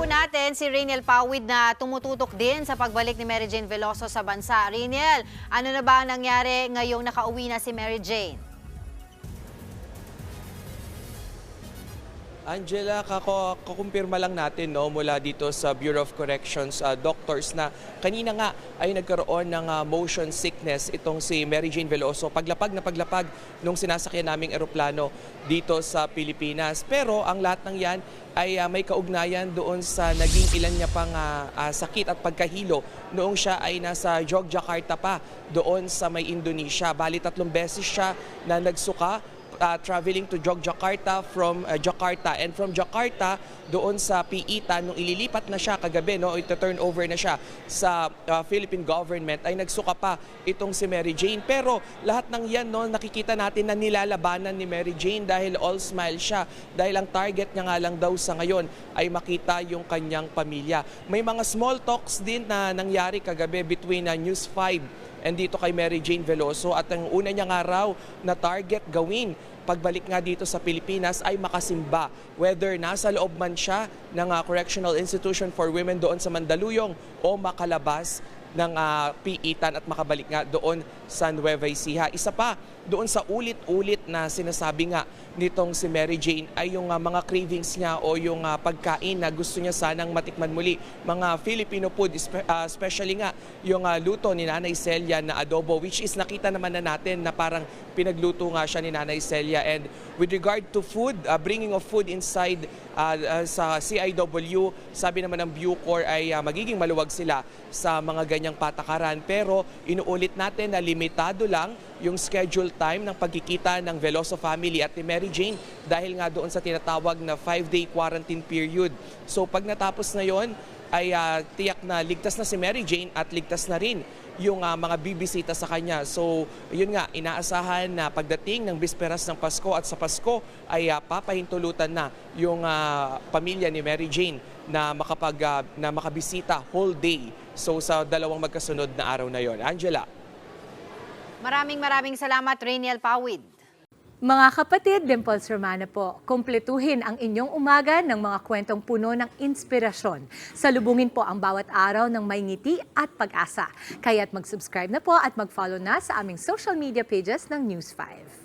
po natin si Rainiel Pawid na tumututok din sa pagbalik ni Mary Jane Veloso sa bansa. Rainiel, ano na ba ang nangyari ngayong nakauwi na si Mary Jane? Angela, kakumpirma lang natin mula dito sa Bureau of Corrections doctors na kanina nga ay nagkaroon ng motion sickness itong si Mary Jane Veloso. Paglapag nung sinasakyan naming eroplano dito sa Pilipinas. Pero ang lahat ng yan ay may kaugnayan doon sa naging ilan niya pang sakit at pagkahilo noong siya ay nasa Yogyakarta pa doon sa may Indonesia. Bali 3 beses siya na nagsuka traveling to Yogyakarta from Jakarta, and from Jakarta doon sa Piita nung ililipat na siya kagabi, ito-turn over na siya sa Philippine government, ay nagsuka pa itong si Mary Jane. Pero lahat ng yan nakikita natin na nilalabanan ni Mary Jane dahil all smile siya, dahil ang target niya nga lang daw sa ngayon ay makita yung kanyang pamilya. May mga small talks din na nangyari kagabi between News 5 and dito kay Mary Jane Veloso, at ang una niya nga raw na target gawin pagbalik nga dito sa Pilipinas ay makasimba. Whether nasa loob man siya ng Correctional Institution for Women doon sa Mandaluyong o makalabas ng piitan at makabalik nga doon sa Nueva Ecija. Isa pa doon sa ulit-ulit na sinasabi nga nitong si Mary Jane ay yung mga cravings niya o yung pagkain na gusto niya sanang matikman muli. Mga Filipino food, especially nga yung luto ni Nanay Celia na adobo, which is nakita naman na natin na parang pinagluto nga siya ni Nanay Celia. And with regard to food, bringing of food inside sa CIW, sabi naman ng Bucor ay magiging maluwag sila sa mga ganyang patakaran. Pero inuulit natin na limitado lang yung schedule time ng pagkikita ng Veloso family at ni Mary Jane dahil nga doon sa tinatawag na 5-day quarantine period. So pag natapos na yon ay tiyak na ligtas na si Mary Jane at ligtas na rin yung mga bibisita sa kanya. So yun nga, inaasahan na pagdating ng bisperas ng Pasko at sa Pasko ay papahintulutan na yung pamilya ni Mary Jane na makabisita whole day. So sa dalawang magkasunod na araw na yon. Angela. Maraming salamat, Rainiel Pawid. Mga kapatid, Dimples Romana po, kumpletuhin ang inyong umaga ng mga kwentong puno ng inspirasyon. Salubungin po ang bawat araw ng may ngiti at pag-asa. Kaya't mag-subscribe na po at mag-follow na sa aming social media pages ng News 5.